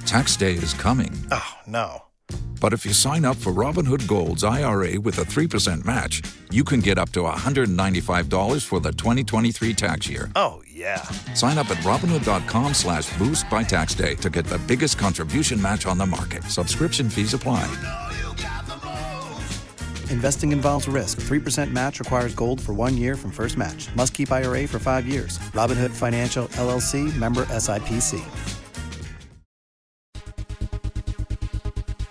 Tax day is coming. Oh, no. But if you sign up for Robinhood Gold's IRA with a 3% match, you can get up to $195 for the 2023 tax year. Oh, yeah. Sign up at Robinhood.com/boost by tax day to get the biggest contribution match on the market. Subscription fees apply. Investing involves risk. 3% match requires gold for 1 year from first match. Must keep IRA for 5 years. Robinhood Financial, LLC, member SIPC.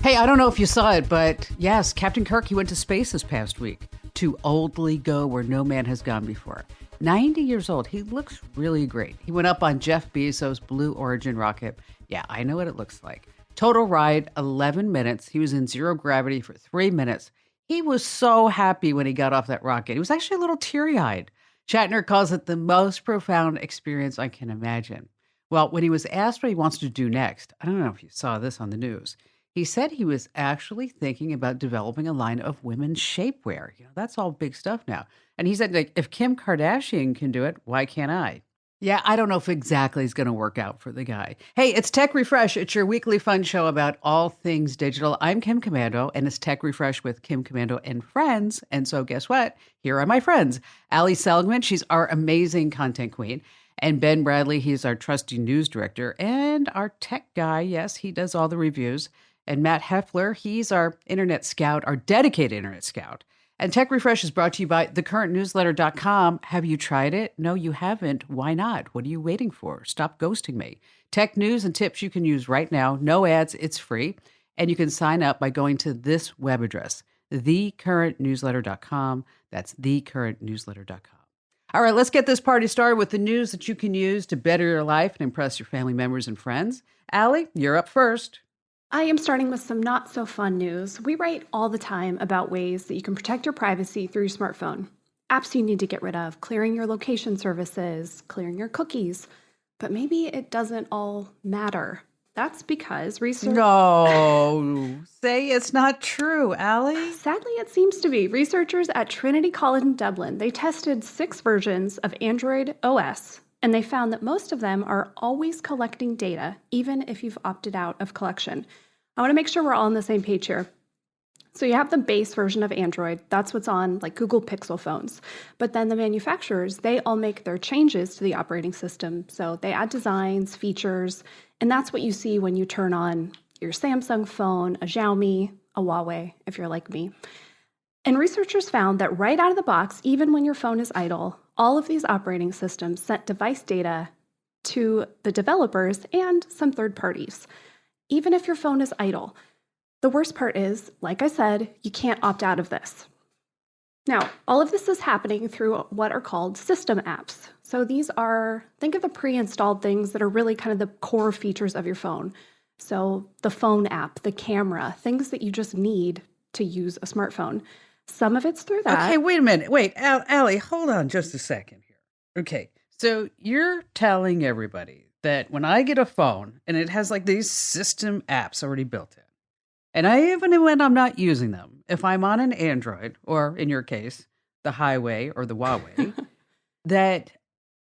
Hey, I don't know if you saw it, but yes, Captain Kirk, he went to space this past week to oldly go where no man has gone before. 90 years old. He looks really great. He went up on Jeff Bezos' Blue Origin rocket. Yeah, I know what it looks like. Total ride, 11 minutes. He was in zero gravity for 3 minutes. He was so happy when he got off that rocket. He was actually a little teary-eyed. Shatner calls it the most profound experience I can imagine. Well, when he was asked what he wants to do next, I don't know if you saw this on the news, he said he was actually thinking about developing a line of women's shapewear. You know, that's all big stuff now. And he said, like, if Kim Kardashian can do it, why can't I? Yeah, I don't know if exactly is going to work out for the guy. Hey, it's Tech Refresh. It's your weekly fun show about all things digital. I'm Kim Commando, and it's Tech Refresh with Kim Commando and friends. And so guess what? Here are my friends. Ali Seligman, she's our amazing content queen. And Ben Bradley, he's our trusty news director. And our tech guy, yes, he does all the reviews. And Matt Heffler, he's our internet scout, our dedicated internet scout. And Tech Refresh is brought to you by thecurrentnewsletter.com. Have you tried it? No, you haven't. Why not? What are you waiting for? Stop ghosting me. Tech news and tips you can use right now. No ads. It's free. And you can sign up by going to this web address, thecurrentnewsletter.com. That's thecurrentnewsletter.com. All right, let's get this party started with the news that you can use to better your life and impress your family members and friends. Allie, you're up first. I am starting with some not so fun news. We write all the time about ways that you can protect your privacy through your smartphone. Apps you need to get rid of, clearing your location services, clearing your cookies. But maybe it doesn't all matter. That's because research... No, say it's not true, Allie. Sadly, it seems to be. Researchers at Trinity College in Dublin, they tested 6 versions of Android OS, and they found that most of them are always collecting data, even if you've opted out of collection. I want to make sure we're all on the same page here. So you have the base version of Android. That's what's on like Google Pixel phones. But then the manufacturers, they all make their changes to the operating system. So they add designs, features, and that's what you see when you turn on your Samsung phone, a Xiaomi, a Huawei, if you're like me. And researchers found that right out of the box, even when your phone is idle, all of these operating systems sent device data to the developers and some third parties, even if your phone is idle. The worst part is, like I said, you can't opt out of this. Now, all of this is happening through what are called system apps. So these are, think of the pre-installed things that are really kind of the core features of your phone. So the phone app, the camera, things that you just need to use a smartphone. Some of it's through that. Okay, wait a minute. Wait, Allie, hold on just a second here. Okay, so you're telling everybody that when I get a phone and it has like these system apps already built in, and even when I'm not using them, if I'm on an Android, or in your case, the Highway or the Huawei, that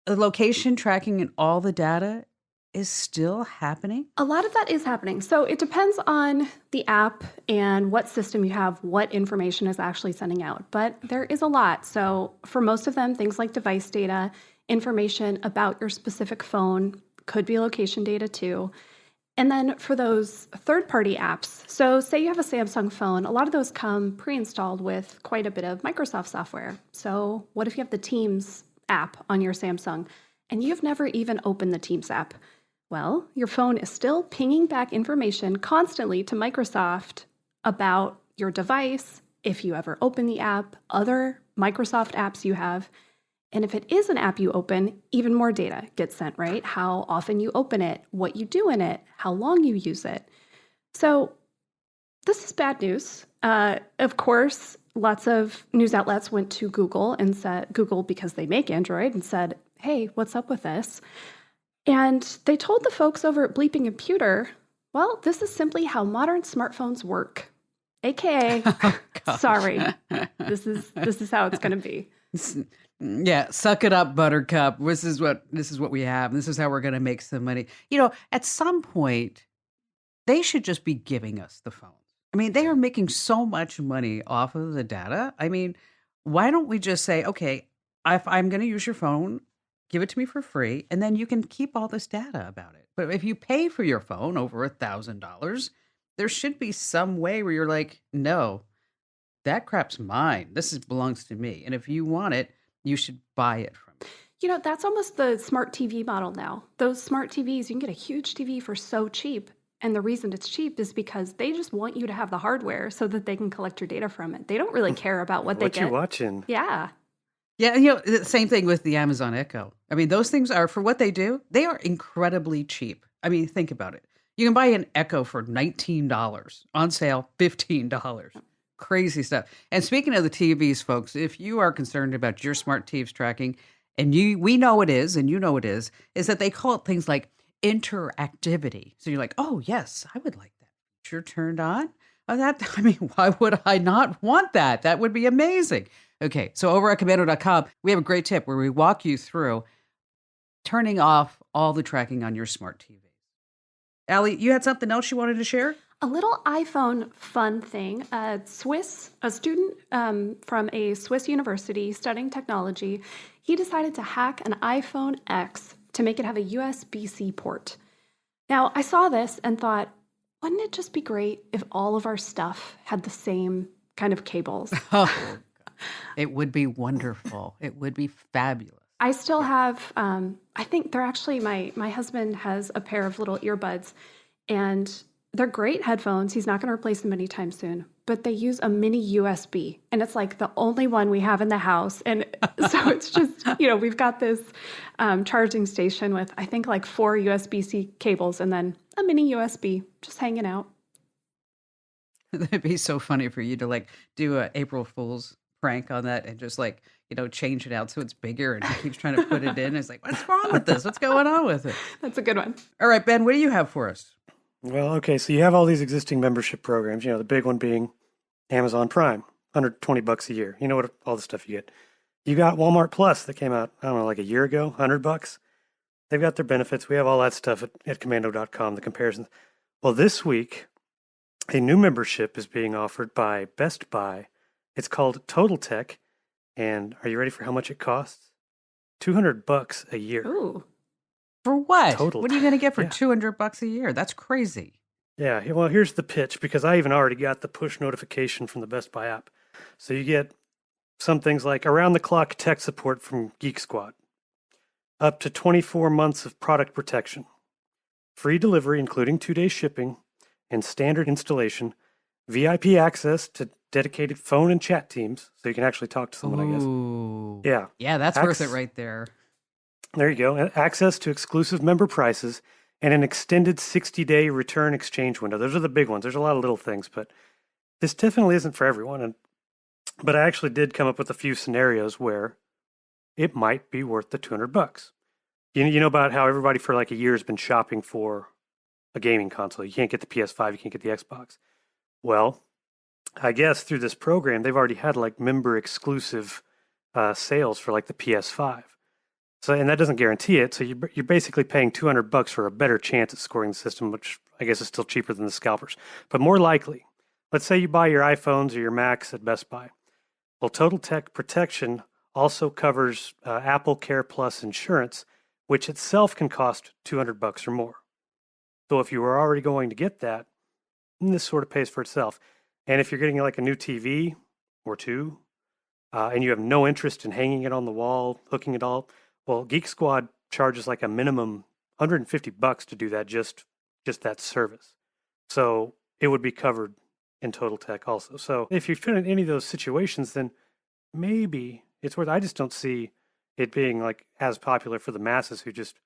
the location tracking and all the data is still happening? A lot of that is happening. So it depends on the app and what system you have, what information is actually sending out. But there is a lot. So for most of them, things like device data, information about your specific phone, could be location data too. And then for those third-party apps, so say you have a Samsung phone, a lot of those come pre-installed with quite a bit of Microsoft software. So what if you have the Teams app on your Samsung and you've never even opened the Teams app? Well, your phone is still pinging back information constantly to Microsoft about your device, if you ever open the app, other Microsoft apps you have. And if it is an app you open, even more data gets sent, right? How often you open it, what you do in it, how long you use it. So this is bad news. Of course, lots of news outlets went to Google and said, Google, because they make Android, and said, hey, what's up with this? And they told the folks over at Bleeping Computer, well, this is simply how modern smartphones work. AKA, sorry, this is how it's going to be. Yeah, suck it up, Buttercup. This is what we have. This is how we're going to make some money. You know, at some point, they should just be giving us the phones. I mean, they are making so much money off of the data. I mean, why don't we just say, okay, if I'm going to use your phone, give it to me for free, and then you can keep all this data about it. But if you pay for your phone over $1,000, there should be some way where you're like, no, that crap's mine. Belongs to me. And if you want it, you should buy it from me. That's almost the smart TV model now. Those smart TVs, you can get a huge TV for so cheap. And the reason it's cheap is because they just want you to have the hardware so that they can collect your data from it. They don't really care about what they get. What you watching? Yeah. Yeah, the same thing with the Amazon Echo. I mean, those things are, for what they do, they are incredibly cheap. I mean, think about it. You can buy an Echo for $19, on sale $15. Crazy stuff. And speaking of the TVs, folks, if you are concerned about your smart TVs tracking, and we know it is, and you know it is that they call it things like interactivity. So you're like, oh, yes, I would like that feature turned on. Why would I not want that? That would be amazing. Okay, so over at Commando.com, we have a great tip where we walk you through turning off all the tracking on your smart TV. Allie, you had something else you wanted to share? A little iPhone fun thing. A student from a Swiss university studying technology, he decided to hack an iPhone X to make it have a USB-C port. Now, I saw this and thought, wouldn't it just be great if all of our stuff had the same kind of cables? Oh, it would be wonderful. It would be fabulous. I still have, I think they're actually, my husband has a pair of little earbuds, and they're great headphones. He's not going to replace them anytime soon, but they use a mini USB, and it's like the only one we have in the house. And so it's just, we've got this charging station with, I think, like 4 USB-C cables and then a mini USB just hanging out. It'd be so funny for you to like do a April Fool's prank on that and just like, change it out so it's bigger, and he keeps trying to put it in. It's like, what's wrong with this? What's going on with it? That's a good one. All right, Ben, what do you have for us? Well, okay, so you have all these existing membership programs, the big one being Amazon Prime, $120 a year. You know what all the stuff you get. You got Walmart Plus that came out, I don't know, like a year ago, $100. They've got their benefits. We have all that stuff at Commando.com, the comparisons. Well, this week, a new membership is being offered by Best Buy. It's called Total Tech. And are you ready for how much it costs? $200 a year. Ooh. For what? Total. What are you going to get for Yeah. $200 a year? That's crazy. Yeah, well, here's the pitch, because I even already got the push notification from the Best Buy app. So you get some things like around-the-clock tech support from Geek Squad, up to 24 months of product protection, free delivery including 2-day shipping, and standard installation, VIP access to dedicated phone and chat teams, so you can actually talk to someone, I guess. Ooh. Yeah. Yeah, that's worth it right there. There you go. Access to exclusive member prices and an extended 60-day return exchange window. Those are the big ones. There's a lot of little things, but this definitely isn't for everyone. But I actually did come up with a few scenarios where it might be worth the $200. You know about how everybody for like a year has been shopping for a gaming console. You can't get the PS5, you can't get the Xbox. Well, I guess through this program, they've already had like member exclusive sales for like the PS5. So, and that doesn't guarantee it. So you're basically paying $200 for a better chance at scoring the system, which I guess is still cheaper than the scalpers. But more likely, let's say you buy your iPhones or your Macs at Best Buy. Well, Total Tech Protection also covers Apple Care Plus insurance, which itself can cost $200 or more. So if you were already going to get that, this sort of pays for itself. And if you're getting like a new TV or two, and you have no interest in hanging it on the wall, hooking it all, well, Geek Squad charges like a minimum $150 to do that, just that service. So it would be covered in Total Tech also. So if you're in any of those situations, then maybe it's worth. I just don't see it being like as popular for the masses who just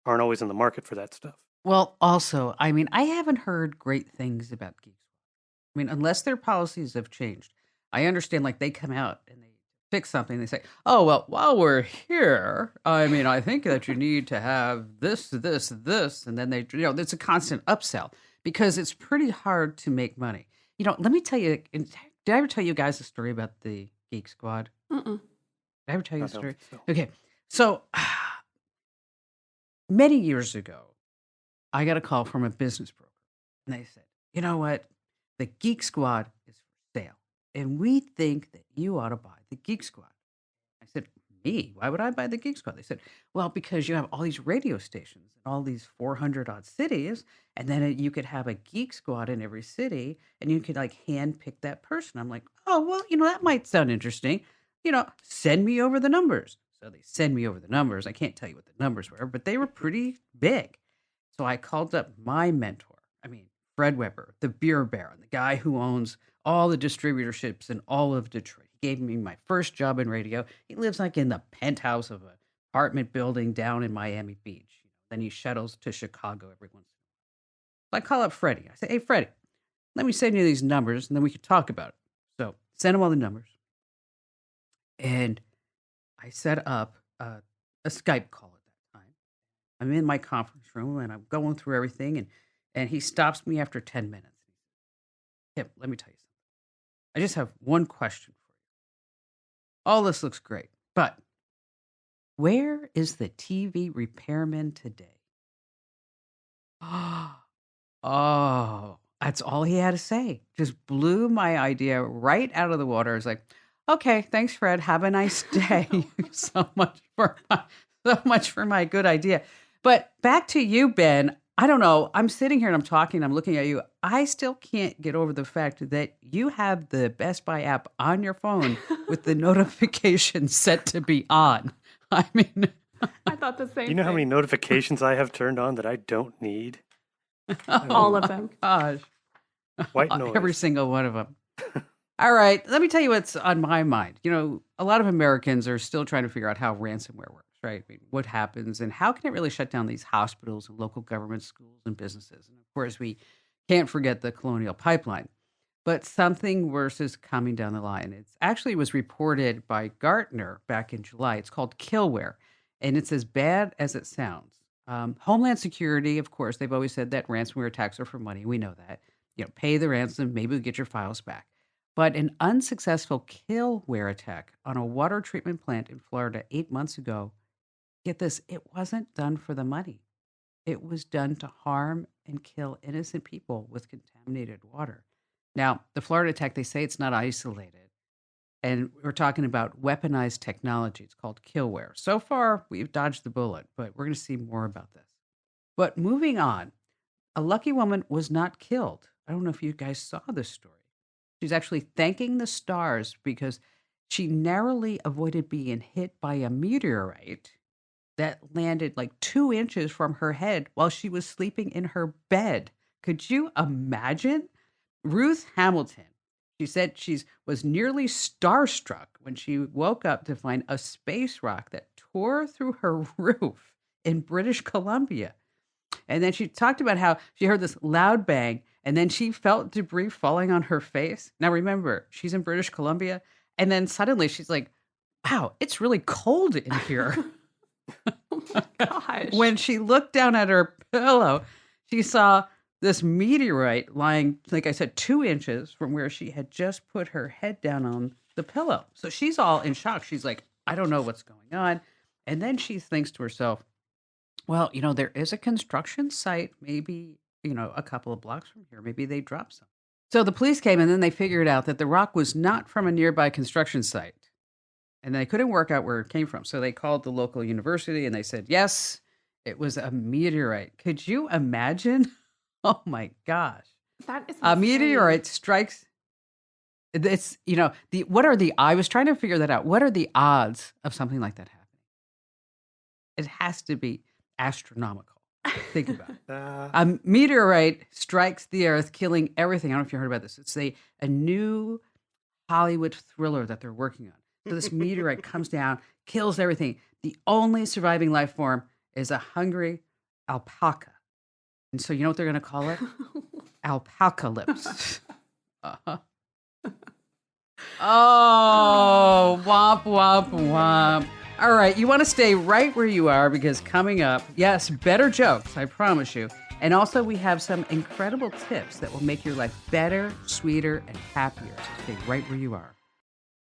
aren't always in the market for that stuff. Well, also, I mean, I haven't heard great things about Geek Squad. I mean, unless their policies have changed. I understand, like, they come out and they fix something. They say, oh, well, while we're here, I mean, I think that you need to have this, this, this. And then they, it's a constant upsell because it's pretty hard to make money. Let me tell you, did I ever tell you guys a story about the Geek Squad? Mm-mm. Did I ever tell you I a story? don't think so. Okay. So many years ago, I got a call from a business broker. And they said, you know what? The Geek Squad is for sale. And we think that you ought to buy the Geek Squad. I said, me? Why would I buy the Geek Squad? They said, well, because you have all these radio stations in all these 400 odd cities. And then you could have a Geek Squad in every city and you could like hand pick that person. I'm like, oh, well, that might sound interesting. Send me over the numbers. So they send me over the numbers. I can't tell you what the numbers were, but they were pretty big. So I called up my mentor. Fred Weber, the beer baron, the guy who owns all the distributorships in all of Detroit. He gave me my first job in radio. He lives like in the penthouse of an apartment building down in Miami Beach. Then he shuttles to Chicago every once in a while. So I call up Freddie. I say, hey, Freddie, let me send you these numbers and then we can talk about it. So send him all the numbers. And I set up a Skype call at that time. I'm in my conference room and I'm going through everything and he stops me after 10 minutes. Tim, let me tell you something. I just have one question for you. All this looks great, but where is the TV repairman today? Oh, that's all he had to say. Just blew my idea right out of the water. It's like, okay, thanks, Fred. Have a nice day. so much for my good idea. But back to you, Ben. I don't know. I'm sitting here and I'm talking. I'm looking at you. I still can't get over the fact that you have the Best Buy app on your phone with the notifications set to be on. I thought the same. You know how many notifications I have turned on that I don't need? All of them. Gosh. White noise. Every single one of them. All right. Let me tell you what's on my mind. A lot of Americans are still trying to figure out how ransomware works. Right? What happens and how can it really shut down these hospitals and local government schools and businesses? And of course, we can't forget the Colonial Pipeline. But something worse is coming down the line. It actually was reported by Gartner back in July. It's called killware, and it's as bad as it sounds. Homeland Security, of course, they've always said that ransomware attacks are for money. We know that. Pay the ransom, maybe we'll get your files back. But an unsuccessful killware attack on a water treatment plant in Florida 8 months ago, get this, it wasn't done for the money. It was done to harm and kill innocent people with contaminated water. Now, the Florida attack, they say it's not isolated. And we're talking about weaponized technology. It's called killware. So far, we've dodged the bullet, but we're going to see more about this. But moving on, a lucky woman was not killed. I don't know if you guys saw this story. She's actually thanking the stars because she narrowly avoided being hit by a meteorite that landed like 2 inches from her head while she was sleeping in her bed. Could you imagine? Ruth Hamilton, she said she was nearly starstruck when she woke up to find a space rock that tore through her roof in British Columbia. And then she talked about how she heard this loud bang and then she felt debris falling on her face. Now remember, she's in British Columbia. And then suddenly she's like, wow, it's really cold in here. Oh my gosh. When she looked down at her pillow, she saw this meteorite lying, like I said, 2 inches from where she had just put her head down on the pillow. So she's all in shock. She's like, I don't know what's going on. And then she thinks to herself, well, there is a construction site, maybe, a couple of blocks from here. Maybe they dropped some. So the police came and then they figured out that the rock was not from a nearby construction site. And they couldn't work out where it came from. So they called the local university and they said, yes, it was a meteorite. Could you imagine? Oh my gosh. That is a insane. Meteorite strikes. It's, I was trying to figure that out. What are the odds of something like that happening? It has to be astronomical. Think about it. A meteorite strikes the earth, killing everything. I don't know if you heard about this. It's a new Hollywood thriller that they're working on. So this meteorite comes down, kills everything. The only surviving life form is a hungry alpaca. And so you know what they're going to call it? Alpacalypse. Uh-huh. Oh, womp, womp, womp. All right, you want to stay right where you are because coming up, yes, better jokes, I promise you. And also we have some incredible tips that will make your life better, sweeter, and happier. So stay right where you are.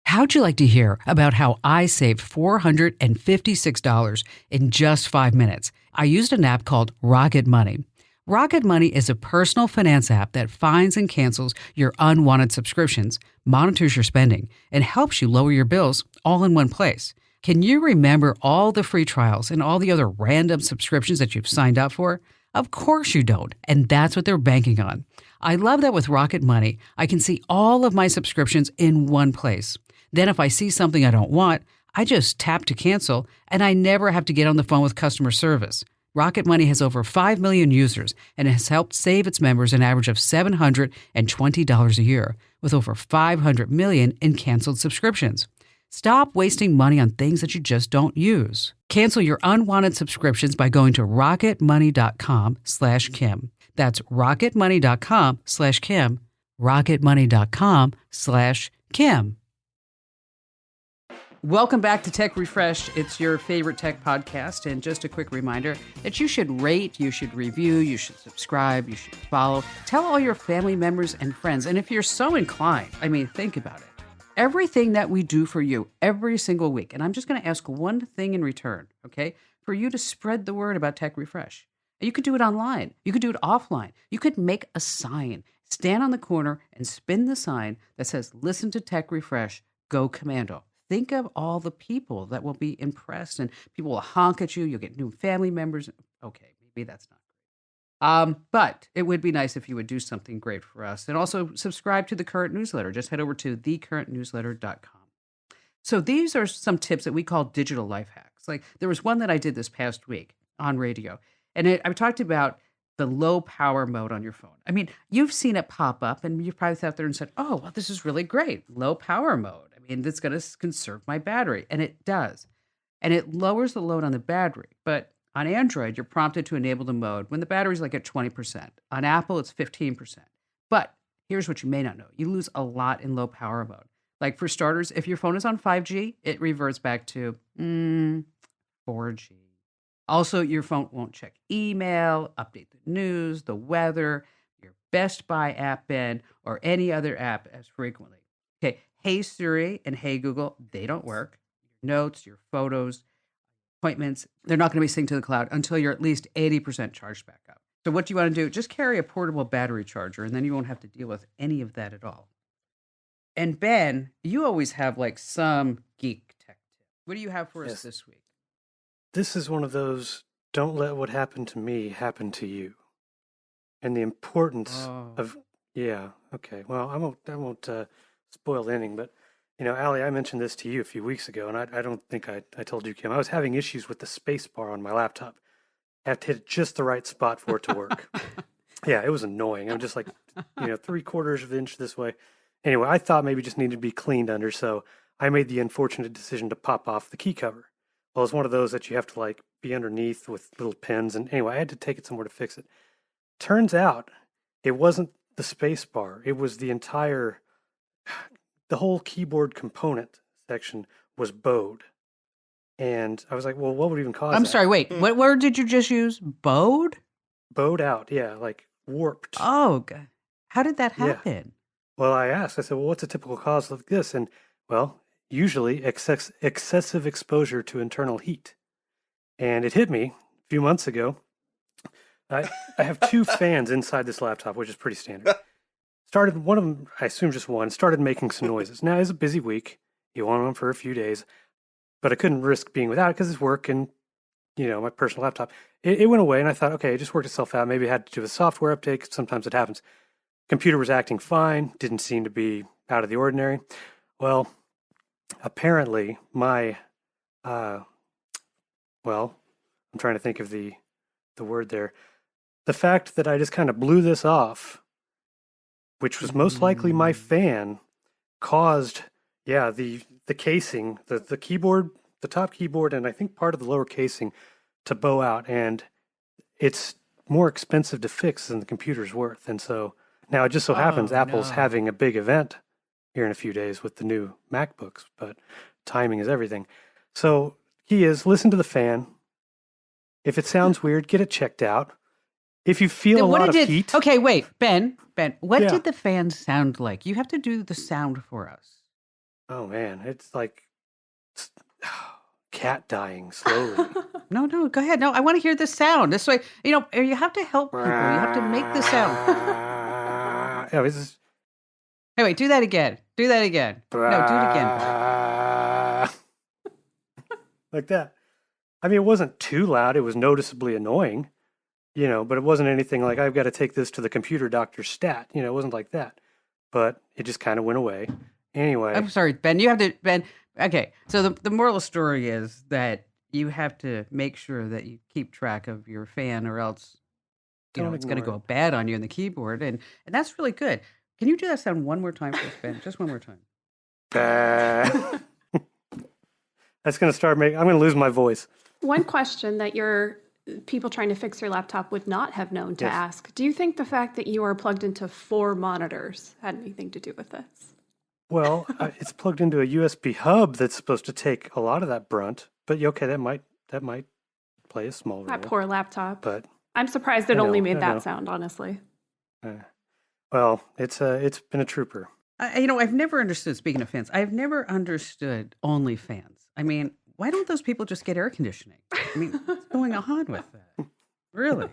How'd you like to hear about how I saved $456 in just 5 minutes? I used an app called Rocket Money. Rocket Money is a personal finance app that finds and cancels your unwanted subscriptions, monitors your spending, and helps you lower your bills all in one place. Can you remember all the free trials and all the other random subscriptions that you've signed up for? Of course you don't, and that's what they're banking on. I love that with Rocket Money, I can see all of my subscriptions in one place. Then if I see something I don't want, I just tap to cancel, and I never have to get on the phone with customer service. Rocket Money has over 5 million users and has helped save its members an average of $720 a year, with over 500 million in canceled subscriptions. Stop wasting money on things that you just don't use. Cancel your unwanted subscriptions by going to rocketmoney.com/Kim. That's rocketmoney.com/Kim. rocketmoney.com/Kim. Welcome back to Tech Refresh. It's your favorite tech podcast. And just a quick reminder that you should rate, you should review, you should subscribe, you should follow. Tell all your family members and friends. And if you're so inclined, think about it. Everything that we do for you every single week, and I'm just going to ask one thing in return, okay, for you to spread the word about Tech Refresh. You could do it online. You could do it offline. You could make a sign, stand on the corner and spin the sign that says, listen to Tech Refresh, go Commando. Think of all the people that will be impressed and people will honk at you. You'll get new family members. Okay, maybe that's not great. But it would be nice if you would do something great for us. And also subscribe to the Current Newsletter. Just head over to thecurrentnewsletter.com. So these are some tips that we call digital life hacks. Like there was one that I did this past week on radio. And I talked about the low power mode on your phone. You've seen it pop up and you've probably sat there and said, oh, well, this is really great. Low power mode. That's going to conserve my battery. And it does. And it lowers the load on the battery. But on Android, you're prompted to enable the mode when the battery's like at 20%. On Apple, it's 15%. But here's what you may not know. You lose a lot in low power mode. Like for starters, if your phone is on 5G, it reverts back to 4G. Also, your phone won't check email, update the news, the weather, your Best Buy app bin, or any other app as frequently. Okay, Hey Siri and Hey Google, they don't work. Your notes, your photos, appointments, they're not going to be synced to the cloud until you're at least 80% charged back up. So what do you want to do? Just carry a portable battery charger, and then you won't have to deal with any of that at all. And Ben, you always have like some geek tech tip. What do you have for us this week? This is one of those, don't let what happened to me happen to you. And the importance of, okay. Well, I won't spoil the ending, but, Allie, I mentioned this to you a few weeks ago, and I don't think I told you, Kim. I was having issues with the space bar on my laptop. I have to hit just the right spot for it to work. Yeah, it was annoying. I'm just like, 3/4 of an inch this way. Anyway, I thought maybe it just needed to be cleaned under, so I made the unfortunate decision to pop off the key cover. Well, it's one of those that you have to be underneath with little pins. And anyway, I had to take it somewhere to fix it. Turns out it wasn't the space bar. It was the whole keyboard component section was bowed. And I was like, well, what would even cause that? I'm sorry, wait, what word did you just use? Bowed? Bowed out, yeah, like warped. Oh, God. How did that happen? Yeah. Well, I asked, I said, well, what's a typical cause of this? And, well, usually excessive exposure to internal heat. And it hit me a few months ago. I have 2 fans inside this laptop, which is pretty standard. One of them, I assume just one, started making some noises. Now, it's a busy week. You want them for a few days. But I couldn't risk being without it because it's work and, my personal laptop. It went away, and I thought, okay, it just worked itself out. Maybe it had to do with software update. Sometimes it happens. Computer was acting fine. Didn't seem to be out of the ordinary. Well, apparently my, I'm trying to think of the word there. The fact that I just kind of blew this off, which was most likely my fan, caused, the casing, the keyboard, the top keyboard, and I think part of the lower casing to bow out. And it's more expensive to fix than the computer's worth. And so now it just so happens Apple's having a big event here in a few days with the new MacBooks, but timing is everything. So key is listen to the fan. If it sounds weird, get it checked out. If you feel a lot of heat. Okay, wait, Ben, what did the fan sound like? You have to do the sound for us. Oh man, it's like, cat dying slowly. No, go ahead. No, I want to hear the sound. This way, you have to help people. You have to make the sound. Yeah, this is Hey, wait, do that again. Do that again. No, do it again. like that. I mean, it wasn't too loud. It was noticeably annoying, but it wasn't anything like I've got to take this to the computer doctor's stat. It wasn't like that. But it just kind of went away. Anyway. I'm sorry, Ben. Ben. Okay, so the moral of the story is that you have to make sure that you keep track of your fan, or else it's going to go bad on you in the keyboard, and that's really good. Can you do that sound one more time for us, Ben? Just one more time. That's going to start I'm going to lose my voice. One question that your people trying to fix your laptop would not have known to ask: do you think the fact that you are plugged into 4 monitors had anything to do with this? Well, it's plugged into a USB hub that's supposed to take a lot of that brunt. But okay, that might play a small role. That poor laptop. But I'm surprised it only made that sound, honestly. Well, it's been a trooper. I've never understood, speaking of fans, I've never understood OnlyFans. I mean, why don't those people just get air conditioning? I mean, what's going on with that? Really?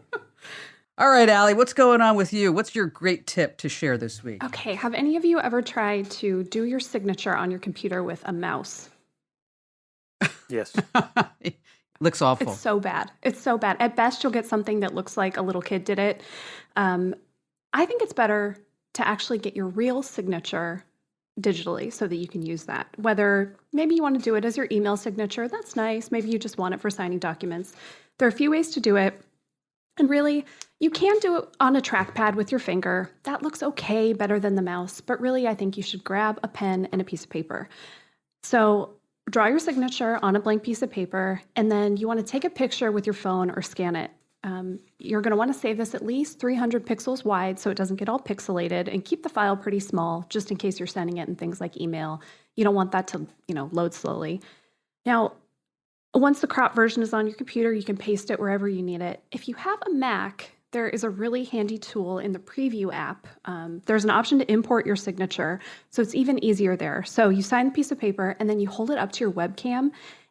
All right, Allie, what's going on with you? What's your great tip to share this week? Okay, have any of you ever tried to do your signature on your computer with a mouse? Yes. It looks awful. It's so bad. It's so bad. At best, you'll get something that looks like a little kid did it. I think it's better to actually get your real signature digitally so that you can use that. Whether maybe you want to do it as your email signature, that's nice. Maybe you just want it for signing documents. There are a few ways to do it. And really, you can do it on a trackpad with your finger. That looks okay, better than the mouse. But really, I think you should grab a pen and a piece of paper. So draw your signature on a blank piece of paper, and then you want to take a picture with your phone or scan it. You're going to want to save this at least 300 pixels wide so it doesn't get all pixelated, and keep the file pretty small just in case you're sending it in things like email. You don't want that to, load slowly. Now, once the crop version is on your computer, you can paste it wherever you need it. If you have a Mac, there is a really handy tool in the Preview app. There's an option to import your signature, so it's even easier there. So you sign the piece of paper, and then you hold it up to your webcam,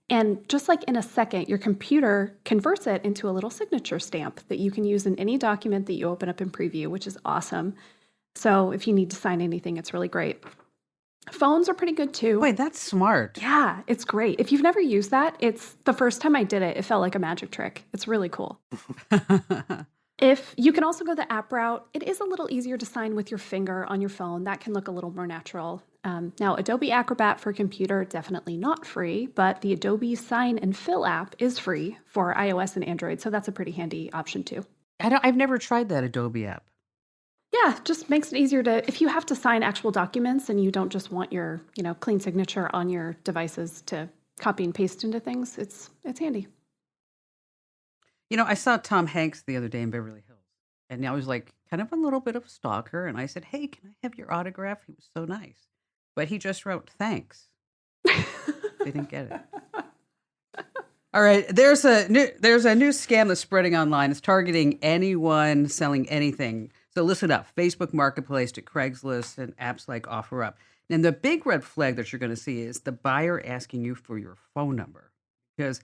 and just like in a second, your computer converts it into a little signature stamp that you can use in any document that you open up in Preview, which is awesome. So if you need to sign anything, it's really great. Phones are pretty good too. Wait, that's smart. Yeah, it's great. If you've never used that, it's the first time I did it, it felt like a magic trick. It's really cool. If you can also go the app route, it is a little easier to sign with your finger on your phone. That can look a little more natural. Now, Adobe Acrobat for computer, definitely not free, but the Adobe Sign and Fill app is free for iOS and Android, so that's a pretty handy option too. I've never tried that Adobe app. Yeah, just makes it easier to, if you have to sign actual documents and you don't just want your, clean signature on your devices to copy and paste into things, it's handy. I saw Tom Hanks the other day in Beverly Hills, and I was like kind of a little bit of a stalker, and I said, "Hey, can I have your autograph?" He was so nice, but he just wrote thanks. They didn't get it. All right, there's a new scam that's spreading online. It's targeting anyone selling anything. So listen up: Facebook Marketplace to Craigslist and apps like OfferUp. And the big red flag that you're going to see is the buyer asking you for your phone number, because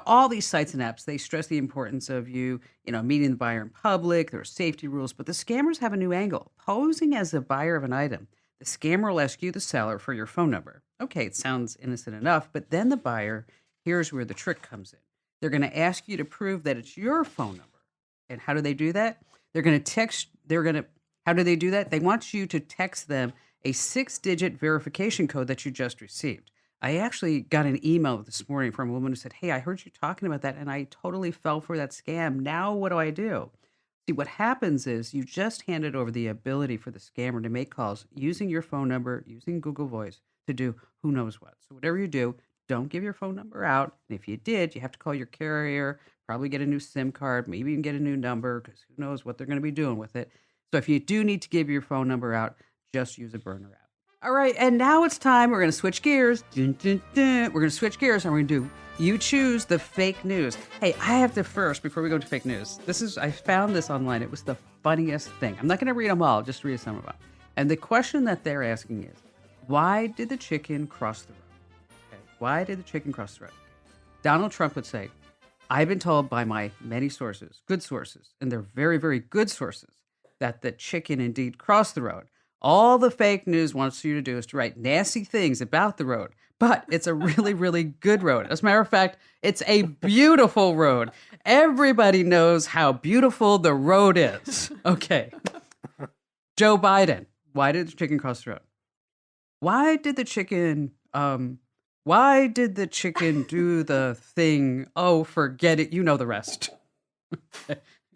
all these sites and apps, they stress the importance of you, meeting the buyer in public. There are safety rules, but the scammers have a new angle. Posing as a buyer of an item, the scammer will ask you, the seller, for your phone number. Okay, it sounds innocent enough, but then the buyer, here's where the trick comes in. They're going to ask you to prove that it's your phone number. And how do they do that? How do they do that? They want you to text them a 6-digit verification code that you just received. I actually got an email this morning from a woman who said, "Hey, I heard you talking about that, and I totally fell for that scam. Now what do I do?" See, what happens is you just handed over the ability for the scammer to make calls using your phone number, using Google Voice, to do who knows what. So whatever you do, don't give your phone number out. And if you did, you have to call your carrier, probably get a new SIM card, maybe even get a new number, because who knows what they're going to be doing with it. So if you do need to give your phone number out, just use a burner app. All right, and now it's time. We're going to switch gears. Dun, dun, dun. We're going to switch gears, and we're going to do You Choose the Fake News. Hey, I have to first, before we go to fake news, I found this online. It was the funniest thing. I'm not going to read them all, just read some of them. And the question that they're asking is, why did the chicken cross the road? Okay, why did the chicken cross the road? Donald Trump would say, I've been told by my many sources, good sources, and they're very, very good sources, that the chicken indeed crossed the road. All the fake news wants you to do is to write nasty things about the road, but it's a really, really good road. As a matter of fact, it's a beautiful road. Everybody knows how beautiful the road is. Okay. Joe Biden, why did the chicken cross the road? Why did the chicken do the thing? Oh, forget it. You know the rest.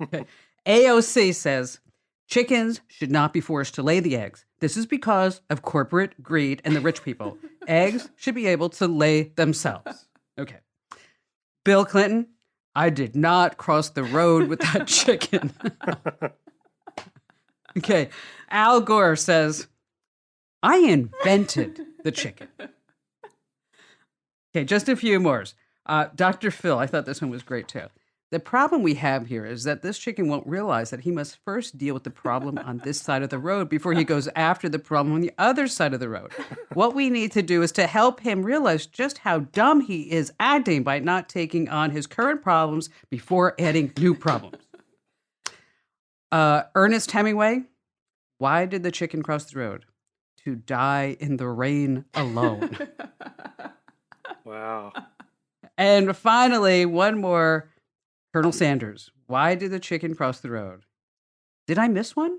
Okay. AOC says chickens should not be forced to lay the eggs. This is because of corporate greed and the rich people. Eggs should be able to lay themselves. Okay. Bill Clinton, I did not cross the road with that chicken. Okay. Al Gore says, I invented the chicken. Okay, just a few more. Dr. Phil, I thought this one was great too. The problem we have here is that this chicken won't realize that he must first deal with the problem on this side of the road before he goes after the problem on the other side of the road. What we need to do is to help him realize just how dumb he is acting by not taking on his current problems before adding new problems. Ernest Hemingway, why did the chicken cross the road? To die in the rain alone. Wow. And finally, one more. Colonel Sanders, why did the chicken cross the road? Did I miss one?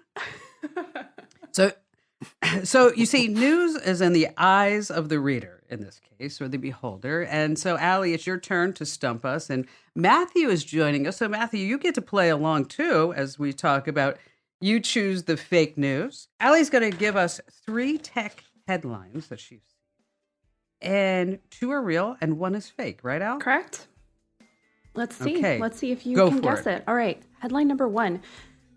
So you see, news is in the eyes of the reader in this case, or the beholder. And so, Allie, it's your turn to stump us. And Matthew is joining us. So, Matthew, you get to play along too as we talk about you choose the fake news. Allie's going to give us 3 tech headlines that she's seen. And 2 are real and 1 is fake, right, Al? Correct. Let's see. Okay. Let's see if you Go can for guess it. All right. Headline number 1.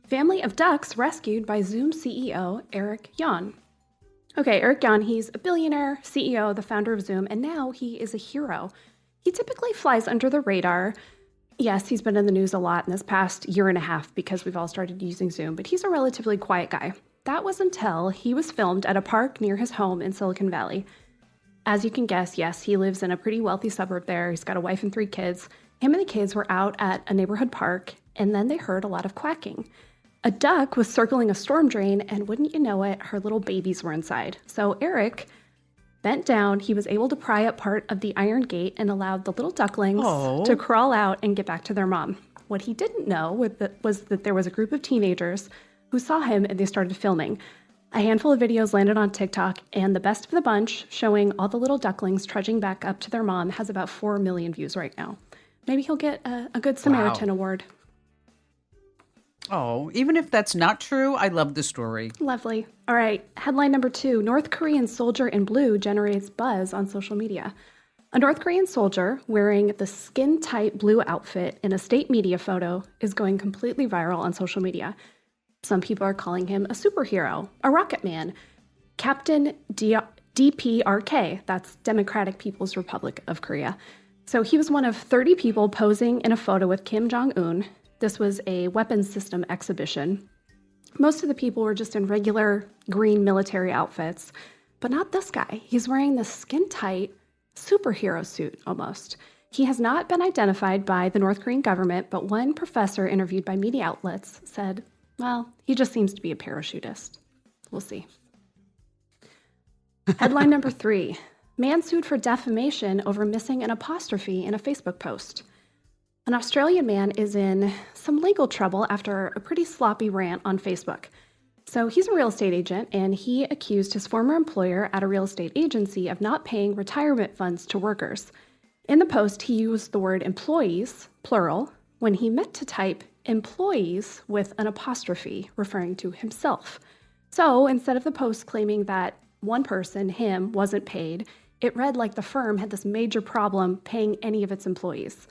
Family of ducks rescued by Zoom CEO Eric Yuan. Okay, Eric Yuan, he's a billionaire, CEO, the founder of Zoom, and now he is a hero. He typically flies under the radar. Yes, he's been in the news a lot in this past year and a half because we've all started using Zoom, but he's a relatively quiet guy. That was until he was filmed at a park near his home in Silicon Valley. As you can guess, yes, he lives in a pretty wealthy suburb there. He's got a wife and 3 kids. Him and the kids were out at a neighborhood park, and then they heard a lot of quacking. A duck was circling a storm drain, and wouldn't you know it, her little babies were inside. So Eric bent down. He was able to pry up part of the iron gate and allowed the little ducklings to crawl out and get back to their mom. What he didn't know was that there was a group of teenagers who saw him and they started filming. A handful of videos landed on TikTok, and the best of the bunch, showing all the little ducklings trudging back up to their mom, has about 4 million views right now. Maybe he'll get a Good Samaritan award. Oh, even if that's not true, I love the story. Lovely. All right. Headline number 2. North Korean soldier in blue generates buzz on social media. A North Korean soldier wearing the skin-tight blue outfit in a state media photo is going completely viral on social media. Some people are calling him a superhero, a rocket man, Captain DPRK. That's Democratic People's Republic of Korea. So he was one of 30 people posing in a photo with Kim Jong-un. This was a weapons system exhibition. Most of the people were just in regular green military outfits, but not this guy. He's wearing this skin-tight superhero suit almost. He has not been identified by the North Korean government, but one professor interviewed by media outlets said, well, he just seems to be a parachutist. We'll see. Headline number 3. Man sued for defamation over missing an apostrophe in a Facebook post. An Australian man is in some legal trouble after a pretty sloppy rant on Facebook. So he's a real estate agent, and he accused his former employer at a real estate agency of not paying retirement funds to workers. In the post, he used the word employees, plural, when he meant to type employees with an apostrophe, referring to himself. So instead of the post claiming that one person, him, wasn't paid, it read like the firm had this major problem paying any of its employees.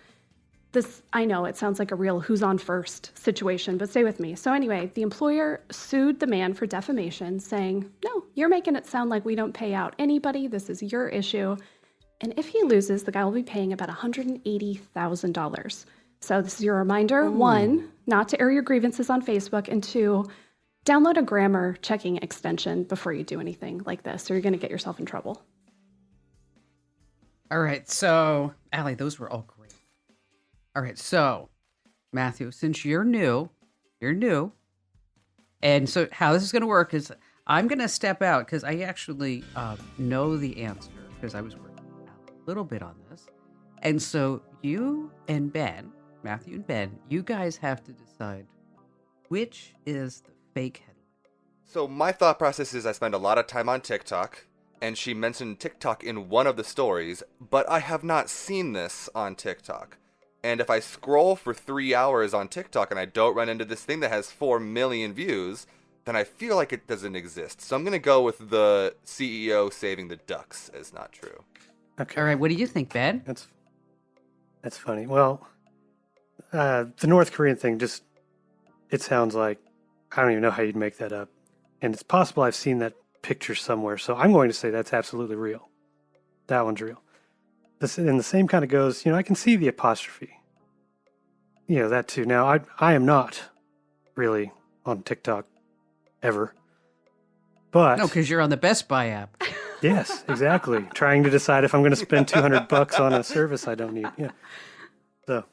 This, I know, it sounds like a real who's on first situation, but stay with me. So anyway, the employer sued the man for defamation, saying, no, you're making it sound like we don't pay out anybody. This is your issue. And if he loses, the guy will be paying about $180,000. So this is your reminder, 1, not to air your grievances on Facebook, and 2, download a grammar checking extension before you do anything like this, or you're going to get yourself in trouble. All right. So, Allie, those were all great. All right. So, Matthew, since you're new, and so how this is going to work is I'm going to step out because I actually know the answer because I was working a little bit on this. And so you and Ben, Matthew and Ben, you guys have to decide which is the fake headline. So my thought process is I spend a lot of time on TikTok, and she mentioned TikTok in one of the stories, but I have not seen this on TikTok. And if I scroll for 3 hours on TikTok and I don't run into this thing that has 4 million views, then I feel like it doesn't exist. So I'm going to go with the CEO saving the ducks as not true. Okay. All right. What do you think, Ben? That's funny. Well, the North Korean thing it sounds like, I don't even know how you'd make that up. And it's possible I've seen that picture somewhere. So I'm going to say that's absolutely real. That one's real. And the same kind of goes, I can see the apostrophe. That too. Now, I am not really on TikTok ever. But No, because you're on the Best Buy app. yes, exactly. Trying to decide if I'm going to spend $200 on a service I don't need. Yeah. So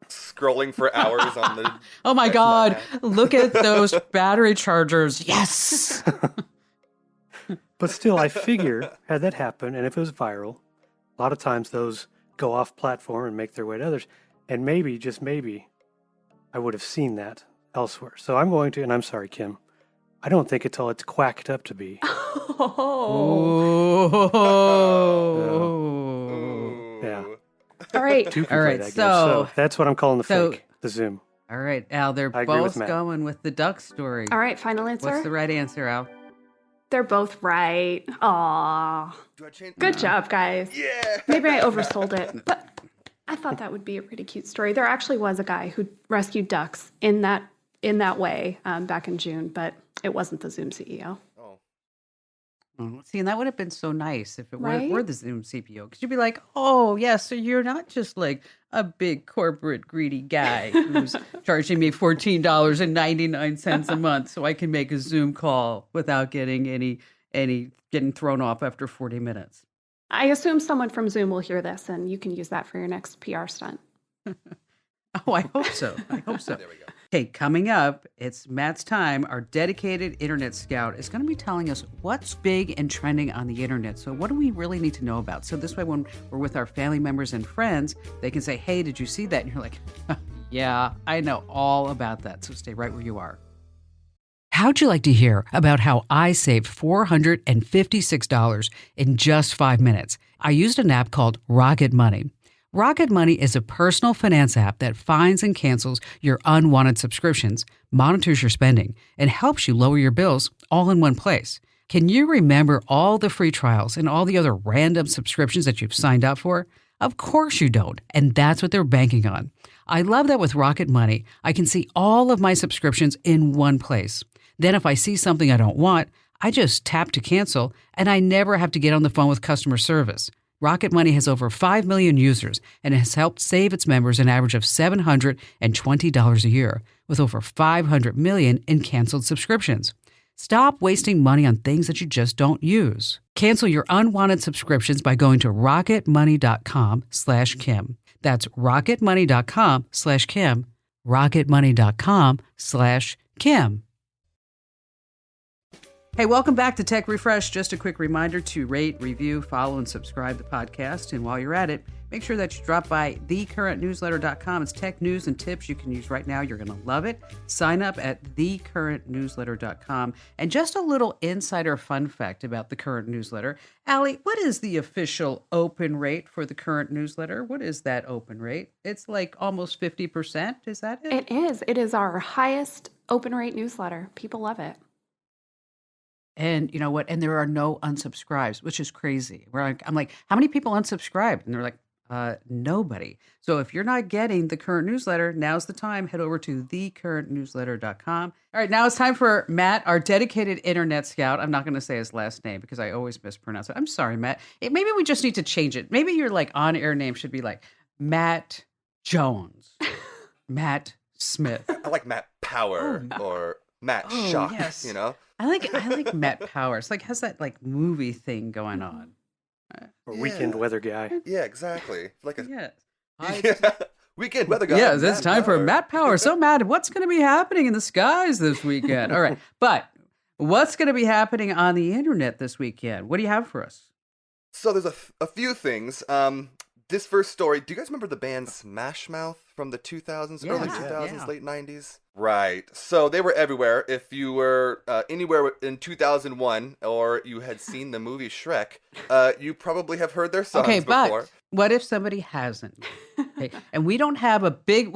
Scrolling for hours on the... Oh my Best God. Buy app. Look at those battery chargers. Yes. But still, I figure, had that happen, and if it was viral, a lot of times those go off platform and make their way to others. And maybe, just maybe, I would have seen that elsewhere. So I'm going to, and I'm sorry, Kim, I don't think it's all it's quacked up to be. Oh. Yeah. All right. Two can All play right, that game. so- So that's what I'm calling the fake, the Zoom. All right, Al, they're I agree with both Matt. going with the duck story. All right, final answer. What's the right answer, Al? They're both right. Aw. Do I change? Good job, guys. Yeah. Maybe I oversold it, but I thought that would be a pretty cute story. There actually was a guy who rescued ducks in that way back in June, but it wasn't the Zoom CEO. Oh. Oh, see, and that would have been so nice if it Right? were the Zoom CPO, because you'd be like, oh, yeah, so you're not just like a big corporate greedy guy who's charging me $14.99 a month so I can make a Zoom call without getting getting thrown off after 40 minutes. I assume someone from Zoom will hear this, and you can use that for your next PR stunt. Oh, I hope so. I hope so. There we go. Okay, coming up, it's Matt's time. Our dedicated internet scout is going to be telling us what's big and trending on the internet. So what do we really need to know about? So this way, when we're with our family members and friends, they can say, hey, did you see that? And you're like, yeah, I know all about that. So stay right where you are. How'd you like to hear about how I saved $456 in just 5 minutes? I used an app called Rocket Money. Rocket Money is a personal finance app that finds and cancels your unwanted subscriptions, monitors your spending, and helps you lower your bills all in one place. Can you remember all the free trials and all the other random subscriptions that you've signed up for? Of course you don't, and that's what they're banking on. I love that with Rocket Money, I can see all of my subscriptions in one place. Then if I see something I don't want, I just tap to cancel, and I never have to get on the phone with customer service. Rocket Money has over 5 million users and has helped save its members an average of $720 a year, with over 500 million in canceled subscriptions. Stop wasting money on things that you just don't use. Cancel your unwanted subscriptions by going to rocketmoney.com/Kim. That's rocketmoney.com/Kim. rocketmoney.com/Kim. Hey, welcome back to Tech Refresh. Just a quick reminder to rate, review, follow, and subscribe to the podcast. And while you're at it, make sure that you drop by thecurrentnewsletter.com. It's tech news and tips you can use right now. You're going to love it. Sign up at thecurrentnewsletter.com. And just a little insider fun fact about the Current Newsletter. Allie, what is the official open rate for the Current Newsletter? What is that open rate? It's like almost 50%. Is that it? It is. It is our highest open rate newsletter. People love it. And you know what? And there are no unsubscribes, which is crazy. I'm like, how many people unsubscribed? And they're like, nobody. So if you're not getting the Current Newsletter, now's the time. Head over to thecurrentnewsletter.com. All right, now it's time for Matt, our dedicated internet scout. I'm not going to say his last name because I always mispronounce it. I'm sorry, Matt. Maybe we just need to change it. Maybe your like on-air name should be like Matt Jones, Matt Smith. I like Matt Power or Matt Shock, yes. you know? I like Matt Powers. Like has that like movie thing going on. Or weekend weather guy. Yeah, exactly. Like a Yes. yeah. Weekend weather guy. Yes, it's Matt time for Power. Matt Power. So, Matt, what's going to be happening in the skies this weekend? All right. But what's going to be happening on the internet this weekend? What do you have for us? So there's a few things. This first story, do you guys remember the band Smash Mouth from the 2000s, early Yeah, 2000s, yeah. late 90s? Right. So they were everywhere. If you were anywhere in 2001 or you had seen the movie Shrek, you probably have heard their songs Okay, before. but what if somebody hasn't? Okay, and we don't have a big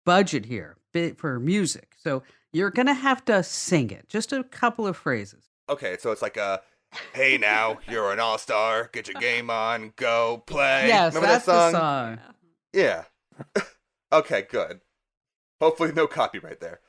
budget here for music. So you're going to have to sing it. Just a couple of phrases. Okay, so it's like hey now, you're an all-star, get your game on, go play. Yes, Remember that's that song? the song. Yeah. Okay, good. Hopefully no copyright there.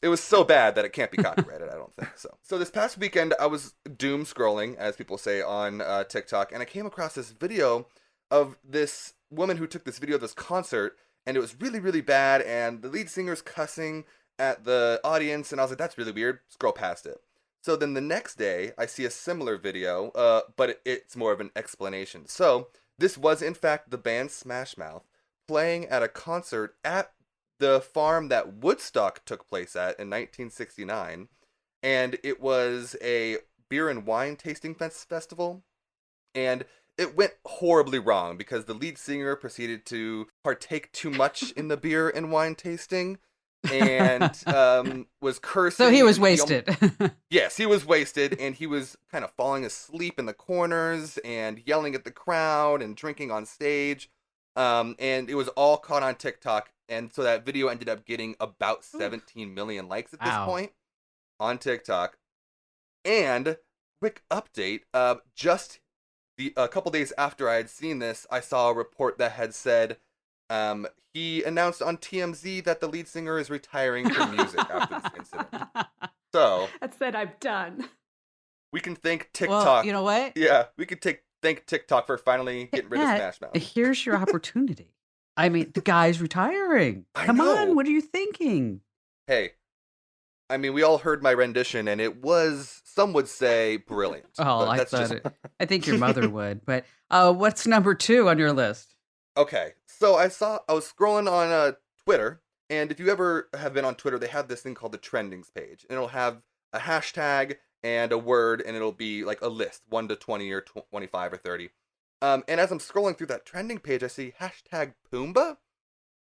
It was so bad that it can't be copyrighted, I don't think so. So this past weekend, I was doom scrolling, as people say on TikTok, and I came across this video of this woman who took this video of this concert, and it was really, really bad, and the lead singer's cussing at the audience, and I was like, that's really weird. Scroll past it. So then the next day, I see a similar video, but it's more of an explanation. So this was, in fact, the band Smash Mouth playing at a concert at the farm that Woodstock took place at in 1969. And it was a beer and wine tasting festival. And it went horribly wrong because the lead singer proceeded to partake too much in the beer and wine tasting. And was cursing. So he was and wasted. Yes, he was wasted, and he was kind of falling asleep in the corners and yelling at the crowd and drinking on stage. And it was all caught on TikTok, and so that video ended up getting about 17 million likes at this Wow. point on TikTok. And quick update, just a couple days after I had seen this, I saw a report that had said he announced on TMZ that the lead singer is retiring from music after this incident. So That said, I'm done. we can thank TikTok. Well, you know what? Yeah, we could thank TikTok for finally getting rid of Matt, Smash Mouth. Here's your opportunity. I mean, the guy's retiring. I Come know. on, what are you thinking? Hey, I mean, we all heard my rendition, and it was, some would say, brilliant. Oh, but I that's thought just it. I think your mother would. But what's number 2 on your list? Okay, so I was scrolling on Twitter, and if you ever have been on Twitter, they have this thing called the trendings page, and it'll have a hashtag and a word, and it'll be like a list, 1 to 20 or 25 or 30. And as I'm scrolling through that trending page, I see hashtag Pumbaa,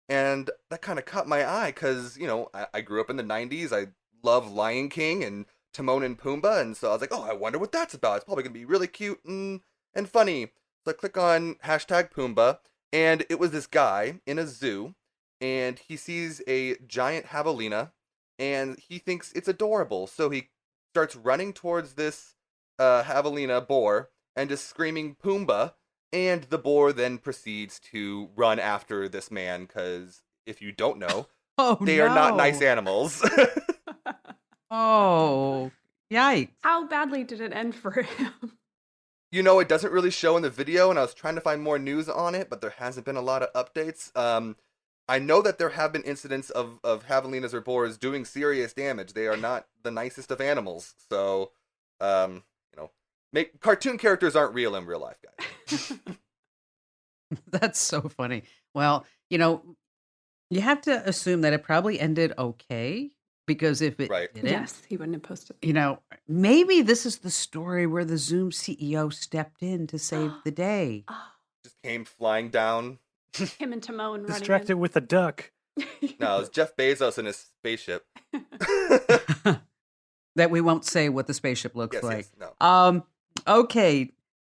and that kind of caught my eye because, you know, I grew up in the 90s. I love Lion King and Timon and Pumbaa, and so I was like, oh, I wonder what that's about. It's probably going to be really cute and funny. So I click on hashtag Pumbaa, and it was this guy in a zoo, and he sees a giant javelina, and he thinks it's adorable. So he starts running towards this javelina boar and just screaming Pumbaa, and the boar then proceeds to run after this man, because if you don't know, Oh, they are not no. nice animals. Oh, yikes. How badly did it end for him? You know, it doesn't really show in the video, and I was trying to find more news on it, but there hasn't been a lot of updates. I know that there have been incidents of javelinas or boars doing serious damage. They are not the nicest of animals, so, you know, cartoon characters aren't real in real life, guys. That's so funny. Well, you know, you have to assume that it probably ended okay, because if it Right. didn't, Yes, he wouldn't have posted. you know, maybe this is the story where the Zoom CEO stepped in to save the day. Oh, Just came flying down. him and Timon running. Distracted with a duck. No, it was Jeff Bezos in his spaceship. That we won't say what the spaceship looks Yes, like. yes, no. Okay,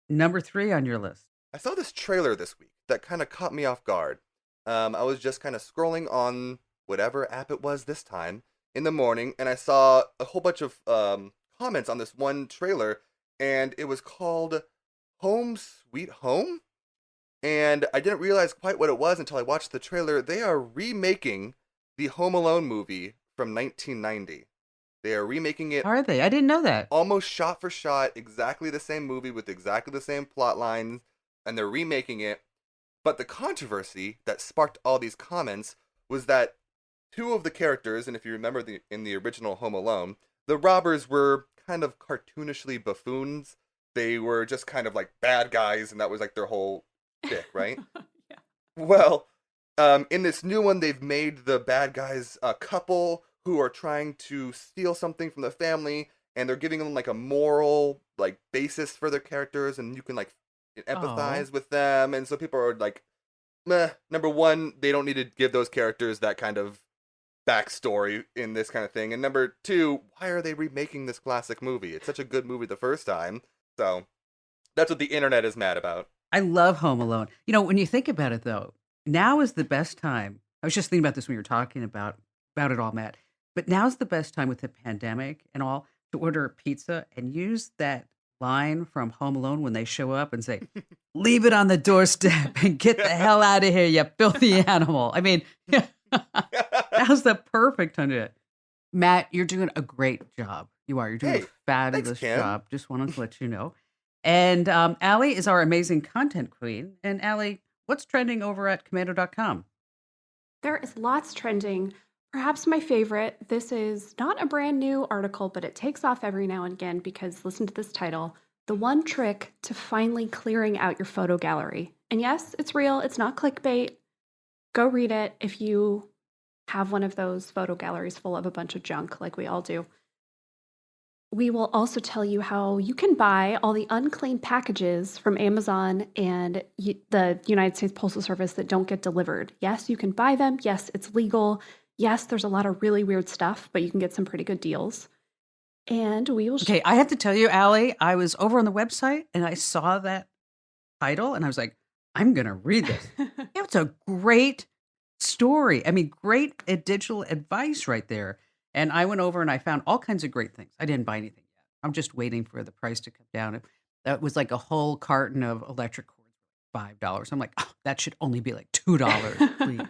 number 3 on your list. I saw this trailer this week that kind of caught me off guard. I was just kind of scrolling on whatever app it was this time in the morning, and I saw a whole bunch of comments on this one trailer, and it was called Home Sweet Home? And I didn't realize quite what it was until I watched the trailer. They are remaking the Home Alone movie from 1990. They are remaking it Are they? I didn't know that. almost shot for shot, exactly the same movie with exactly the same plot lines, and they're remaking it. But the controversy that sparked all these comments was that 2 of the characters, and if you remember in the original Home Alone, the robbers were kind of cartoonishly buffoons. They were just kind of like bad guys, and that was like their whole shtick, right? Yeah. Well, in this new one, they've made the bad guys a couple who are trying to steal something from the family, and they're giving them like a moral like basis for their characters, and you can like Oh. empathize with them. And so people are like, meh. Number one, they don't need to give those characters that kind of backstory in this kind of thing. And number two, why are they remaking this classic movie? It's such a good movie the first time. So that's what the internet is mad about. I love Home Alone. When you think about it, though, now is the best time. I was just thinking about this when you were talking about it all, Matt. But now's the best time with the pandemic and all to order a pizza and use that line from Home Alone when they show up and say, "Leave it on the doorstep and get the hell out of here, you filthy animal." I mean, now's the perfect time to do it. Matt, you're doing a great job. You are. You're doing Hey, a thanks, fabulous Kim. job. Just wanted to let you know. And Allie is our amazing content queen. And Allie, what's trending over at commando.com? There is lots trending. Perhaps my favorite, this is not a brand new article, but it takes off every now and again because listen to this title: The One Trick to Finally Clearing Out Your Photo Gallery. And yes, it's real, it's not clickbait. Go read it if you have one of those photo galleries full of a bunch of junk like we all do. We will also tell you how you can buy all the unclaimed packages from Amazon and the United States Postal Service that don't get delivered. Yes, you can buy them. Yes, it's legal. Yes, there's a lot of really weird stuff, but you can get some pretty good deals. And we will. Okay, I have to tell you, Allie, I was over on the website and I saw that title and I was like, I'm going to read this. It's a great story. I mean, great digital advice right there. And I went over and I found all kinds of great things. I didn't buy anything yet. I'm just waiting for the price to come down. That was like a whole carton of electric cords, $5. I'm like, oh, that should only be like $2, please.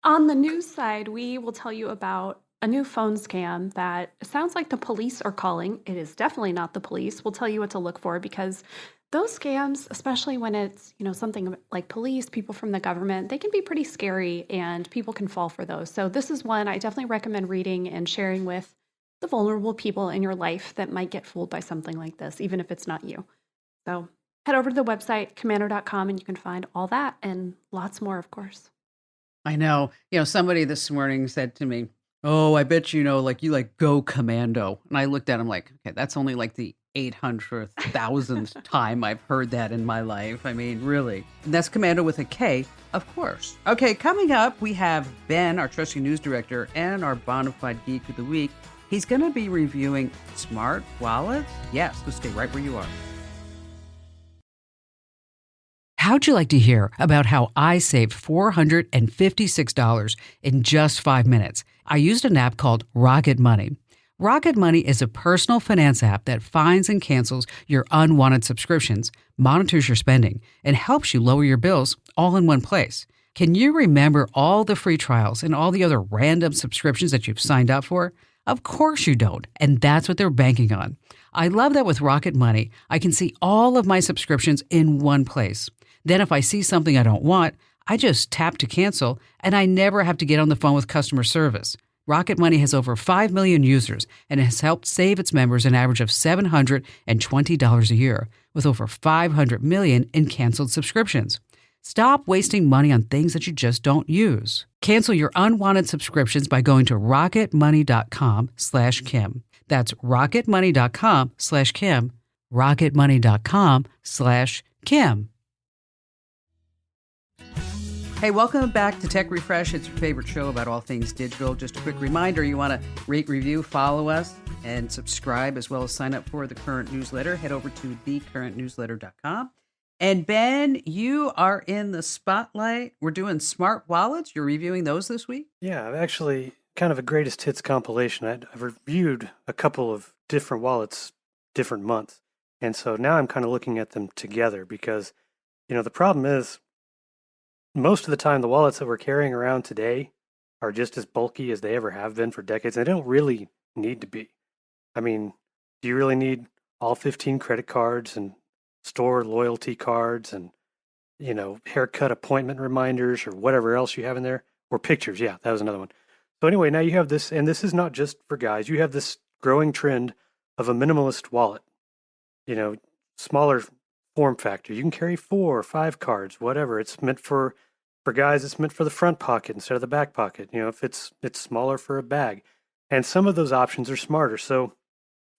On the news side, we will tell you about a new phone scam that sounds like the police are calling. It is definitely not the police. We'll tell you what to look for because those scams, especially when it's, something like police, people from the government, they can be pretty scary and people can fall for those. So this is one I definitely recommend reading and sharing with the vulnerable people in your life that might get fooled by something like this, even if it's not you. So head over to the website, commando.com, and you can find all that and lots more, of course. I know. Somebody this morning said to me, "Oh, I bet you like go commando." And I looked at him like, okay, that's only like the 800,000th time I've heard that in my life. I mean, really. And that's commando with a K, of course. Okay, coming up, we have Ben, our trusty news director, and our bona fide geek of the week. He's going to be reviewing smart wallets. Yes, so stay right where you are. How'd you like to hear about how I saved $456 in just 5 minutes? I used an app called Rocket Money. Rocket Money is a personal finance app that finds and cancels your unwanted subscriptions, monitors your spending, and helps you lower your bills all in one place. Can you remember all the free trials and all the other random subscriptions that you've signed up for? Of course you don't, and that's what they're banking on. I love that with Rocket Money, I can see all of my subscriptions in one place. Then if I see something I don't want, I just tap to cancel, and I never have to get on the phone with customer service. Rocket Money has over 5 million users and has helped save its members an average of $720 a year, with over 500 million in canceled subscriptions. Stop wasting money on things that you just don't use. Cancel your unwanted subscriptions by going to rocketmoney.com/Kim. That's rocketmoney.com/Kim. rocketmoney.com/Kim. Hey, welcome back to Tech Refresh. It's your favorite show about all things digital. Just a quick reminder, you want to rate, review, follow us, and subscribe, as well as sign up for the current newsletter. Head over to thecurrentnewsletter.com. And Ben, you are in the spotlight. We're doing smart wallets. You're reviewing those this week? Yeah, I've actually kind of a greatest hits compilation. I've reviewed a couple of different wallets, different months. And so now I'm kind of looking at them together because, the problem is most of the time the wallets that we're carrying around today are just as bulky as they ever have been for decades. They don't really need to be. I mean, do you really need all 15 credit cards and store loyalty cards and, haircut appointment reminders or whatever else you have in there? Or pictures. Yeah, that was another one. So anyway, now you have this, and this is not just for guys. You have this growing trend of a minimalist wallet. Smaller form factor. You can carry 4 or 5 cards, whatever. It's meant for guys. It's meant for the front pocket instead of the back pocket. If it's smaller for a bag, and some of those options are smarter. So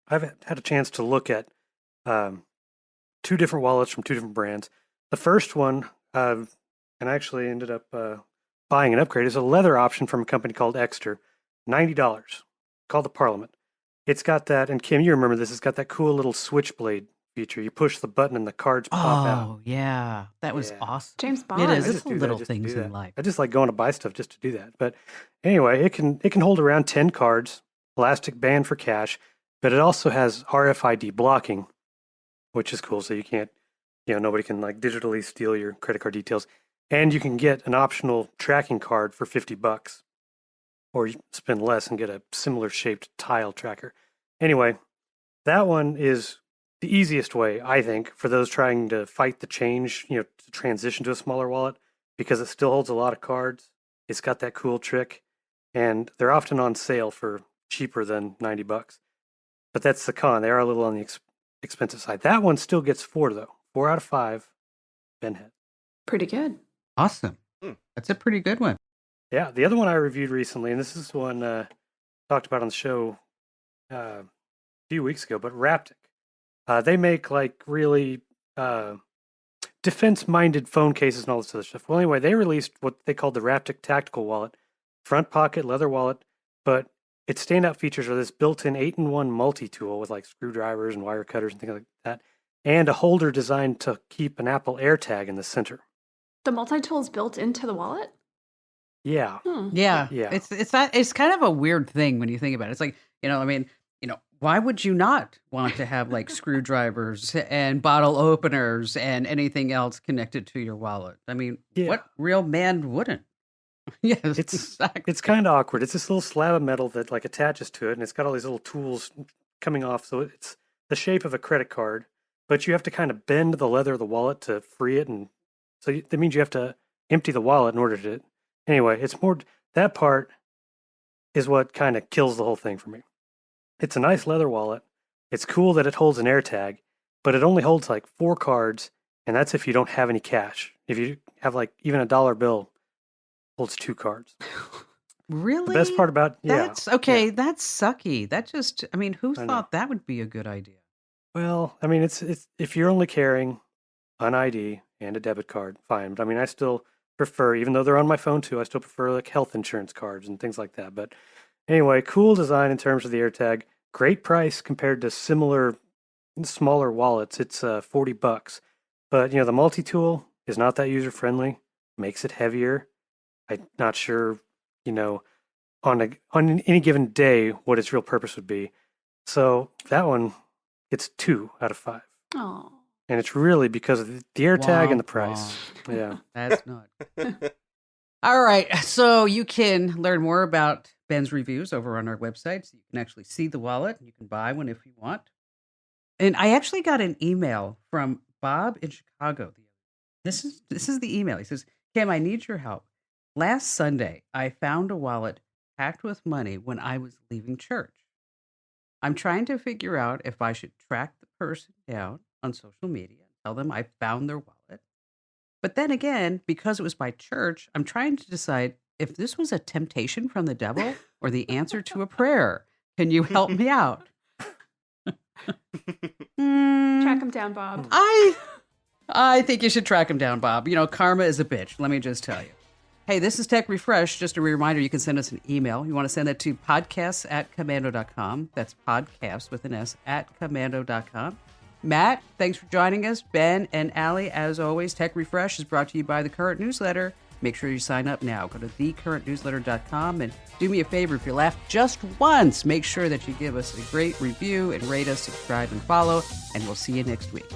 I've had a chance to look at 2 different wallets from 2 different brands. The first one, and I actually ended up buying an upgrade, is a leather option from a company called Exter, $90, called the Parliament. It's got that, and Kim, you remember this, it's got that cool little switchblade feature. You push the button and the cards pop out. Oh, yeah. That was awesome. James Bond. It is. I It's just the do that little just to things do in that. life. I just like going to buy stuff just to do that. But anyway, it can hold around 10 cards, elastic band for cash, but it also has RFID blocking, which is cool. So you can't, nobody can like digitally steal your credit card details. And you can get an optional tracking card for $50, or you spend less and get a similar shaped tile tracker. Anyway, that one is the easiest way, I think, for those trying to fight the change, to transition to a smaller wallet, because it still holds a lot of cards. It's got that cool trick, and they're often on sale for cheaper than $90. But that's the con. They are a little on the expensive side. That one still gets 4, though. 4 out of 5. Ben had. Pretty good. Awesome. That's a pretty good one. Yeah, the other one I reviewed recently, and this is one talked about on the show a few weeks ago, but Raptic. They make like really defense-minded phone cases and all this other stuff. Well, anyway, they released what they called the Raptic Tactical Wallet, front pocket, leather wallet, but its standout features are this built-in 8-in-1 multi-tool with like screwdrivers and wire cutters and things like that, and a holder designed to keep an Apple AirTag in the center. The multi-tool is built into the wallet? Yeah. Yeah. Yeah. It's kind of a weird thing when you think about it. It's like, why would you not want to have like screwdrivers and bottle openers and anything else connected to your wallet? I mean, what real man wouldn't? Yes, exactly. It's kind of awkward. It's this little slab of metal that like attaches to it, and it's got all these little tools coming off. So it's the shape of a credit card, but you have to kind of bend the leather of the wallet to free it, and so that means you have to empty the wallet in order to. Anyway, it's more that part is what kind of kills the whole thing for me. It's a nice leather wallet. It's cool that it holds an AirTag, but it only holds like 4 cards, and that's if you don't have any cash. If you have like even a dollar bill, holds 2 cards. Really? The best part about that's okay. Yeah. That's sucky. That just, who thought that would be a good idea? Well, it's if you're only carrying an ID and a debit card, fine. But I still prefer, even though they're on my phone too, I still prefer like health insurance cards and things like that. But anyway, cool design in terms of the AirTag. Great price compared to similar smaller wallets. It's $40. But the multi-tool is not that user friendly. Makes it heavier. I'm not sure, on any given day what its real purpose would be. So that one gets 2 out of 5. Oh. And it's really because of the AirTag and the price. Yeah. That's not. All right. So you can learn more about Ben's reviews over on our website. So you can actually see the wallet. You can buy one if you want. And I actually got an email from Bob in Chicago. This is the email. He says, Kim, I need your help. Last Sunday, I found a wallet packed with money when I was leaving church. I'm trying to figure out if I should track the person down on social media and tell them I found their wallet. But then again, because it was by church, I'm trying to decide if this was a temptation from the devil or the answer to a prayer. Can you help me out? Track him down, Bob. I think you should track him down, Bob. Karma is a bitch. Let me just tell you. Hey, this is Tech Refresh. Just a reminder, you can send us an email. You want to send that to podcasts@komando.com. That's podcast with an S @komando.com. Matt, thanks for joining us. Ben and Allie, as always, Tech Refresh is brought to you by The Current Newsletter. Make sure you sign up now. Go to thecurrentnewsletter.com and do me a favor. If you laugh just once, make sure that you give us a great review and rate us, subscribe, and follow. And we'll see you next week.